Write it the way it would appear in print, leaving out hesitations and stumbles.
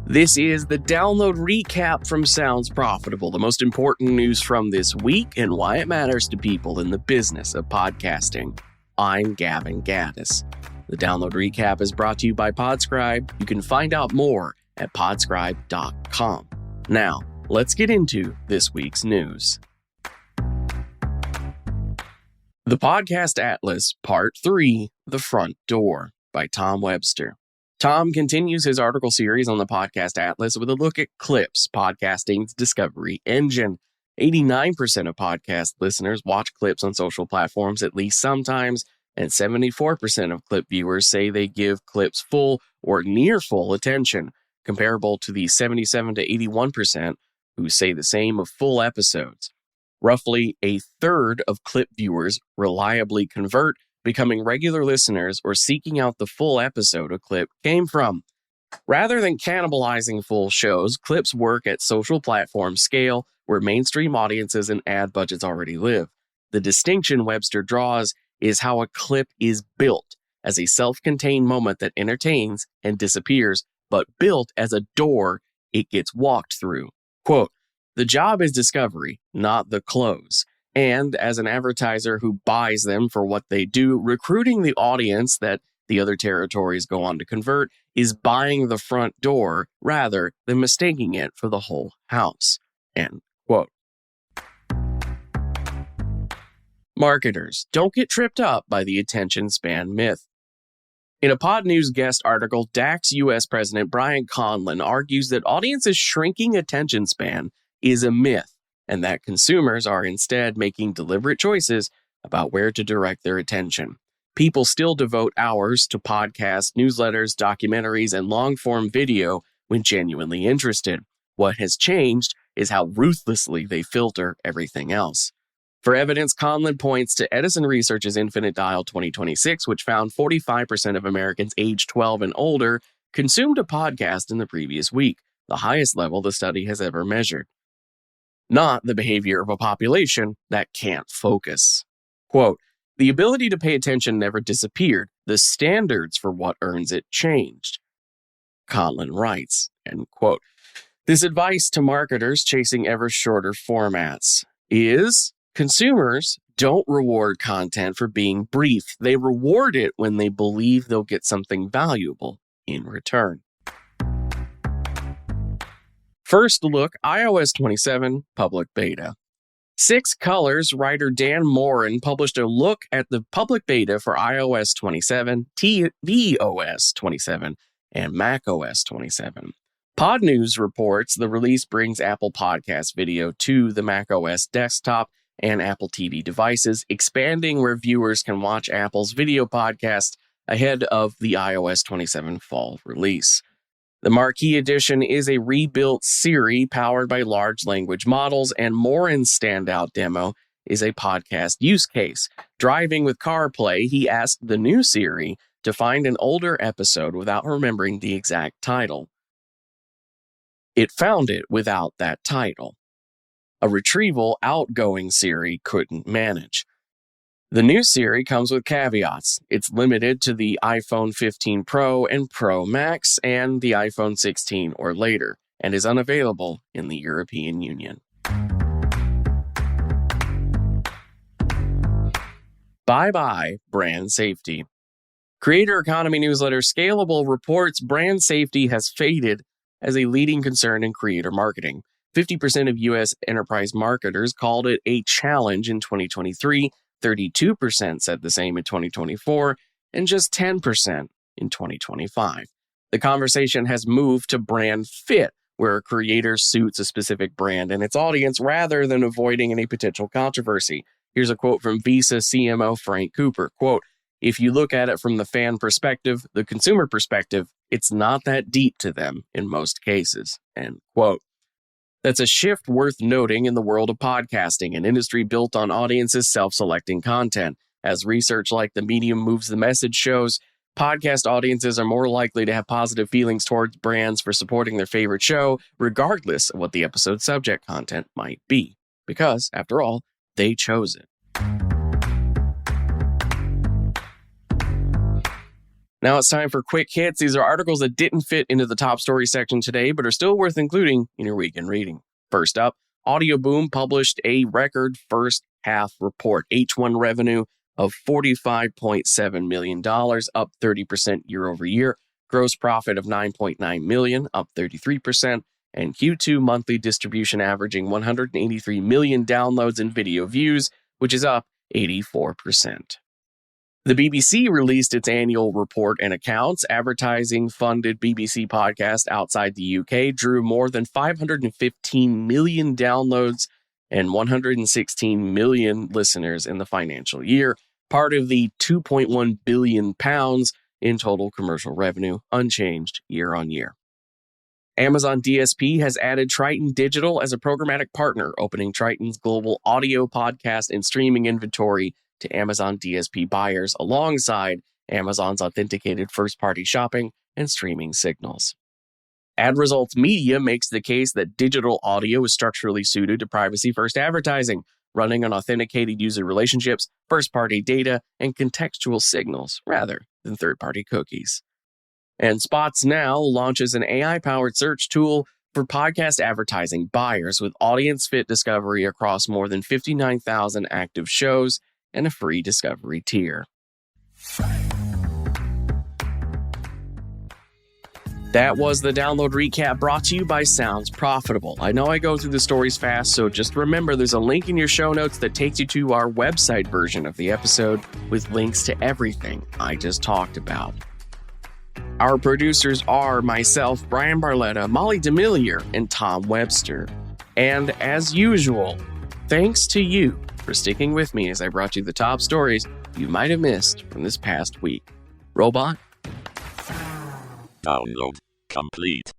This is the download recap from Sounds Profitable, the most important news from this week and why it matters to people in the business of podcasting. I'm Gavin Gaddis. The download recap is brought to you by Podscribe. You can find out more at podscribe.com. Now, let's get into this week's news. The Podcast Atlas, Part 3, The Front Door, by Tom Webster. Tom continues his article series on the Podcast Atlas with a look at Clips, podcasting's discovery engine. 89% of podcast listeners watch clips on social platforms at least sometimes, and 74% of clip viewers say they give clips full or near full attention, comparable to the 77 to 81% who say the same of full episodes. Roughly a third of clip viewers reliably convert, becoming regular listeners or seeking out the full episode a clip came from. Rather than cannibalizing full shows, clips work at social platform scale where mainstream audiences and ad budgets already live. The distinction Webster draws is how a clip is built as a self-contained moment that entertains and disappears, but built as a door it gets walked through. Quote, "The job is discovery, not the close. And as an advertiser who buys them for what they do, recruiting the audience that the other territories go on to convert is buying the front door rather than mistaking it for the whole house." End quote. Marketers, don't get tripped up by the attention span myth. In a Pod News guest article, DAX U.S. President Brian Conlon argues that audiences' shrinking attention span is a myth, and that consumers are instead making deliberate choices about where to direct their attention. People still devote hours to podcasts, newsletters, documentaries, and long-form video when genuinely interested. What has changed is how ruthlessly they filter everything else. For evidence, Conlon points to Edison Research's Infinite Dial 2026, which found 45% of Americans aged 12 and older consumed a podcast in the previous week, the highest level the study has ever measured. Not the behavior of a population that can't focus. Quote, "The ability to pay attention never disappeared. The standards for what earns it changed," Conlon writes, end quote. This advice to marketers chasing ever shorter formats is consumers don't reward content for being brief. They reward it when they believe they'll get something valuable in return. First look, iOS 27 public beta. Six Colors writer Dan Morin published a look at the public beta for iOS 27, tvOS 27, and macOS 27. Pod News reports the release brings Apple Podcast Video to the macOS desktop and Apple TV devices, expanding where viewers can watch Apple's video podcast ahead of the iOS 27 fall release. The Marquee Edition is a rebuilt Siri powered by large language models, and Morin's standout demo is a podcast use case. Driving with CarPlay, he asked the new Siri to find an older episode without remembering the exact title. It found it without that title. A retrieval outgoing Siri couldn't manage. The new Siri comes with caveats. It's limited to the iPhone 15 Pro and Pro Max and the iPhone 16 or later, and is unavailable in the European Union. Bye-bye brand safety. Creator economy newsletter Scalable reports brand safety has faded as a leading concern in creator marketing. 50% of U.S. enterprise marketers called it a challenge in 2023, 32% said the same in 2024, and just 10% in 2025. The conversation has moved to brand fit, where a creator suits a specific brand and its audience rather than avoiding any potential controversy. Here's a quote from Visa CMO Frank Cooper, quote, "If you look at it from the fan perspective, the consumer perspective, it's not that deep to them in most cases," end quote. That's a shift worth noting in the world of podcasting, an industry built on audiences self-selecting content. As research like the medium moves the message shows, podcast audiences are more likely to have positive feelings towards brands for supporting their favorite show, regardless of what the episode's subject content might be. Because, after all, they chose it. Now it's time for quick hits. These are articles that didn't fit into the top story section today, but are still worth including in your weekend reading. First up, Audioboom published a record first half report. H1 revenue of $45.7 million, up 30% year over year. Gross profit of $9.9 million, up 33%. And Q2 monthly distribution averaging 183 million downloads and video views, which is up 84%. The BBC released its annual report and accounts. Advertising-funded BBC podcast outside the UK drew more than 515 million downloads and 116 million listeners in the financial year, part of the £2.1 billion in total commercial revenue, unchanged year on year. Amazon DSP has added Triton Digital as a programmatic partner, opening Triton's global audio, podcast, and streaming inventory to Amazon DSP buyers alongside Amazon's authenticated first-party shopping and streaming signals. Ad Results Media makes the case that digital audio is structurally suited to privacy-first advertising, running on authenticated user relationships, first-party data, and contextual signals rather than third-party cookies. And Spots Now launches an AI-powered search tool for podcast advertising buyers with audience fit discovery across more than 59,000 active shows and a free discovery tier. That was the download recap brought to you by Sounds Profitable. I know I go through the stories fast, so just remember there's a link in your show notes that takes you to our website version of the episode with links to everything I just talked about. Our producers are myself, Brian Barletta, Molly DeMillier, and Tom Webster. And as usual, thanks to you for sticking with me as I brought you the top stories you might have missed from this past week. Robot? Download complete.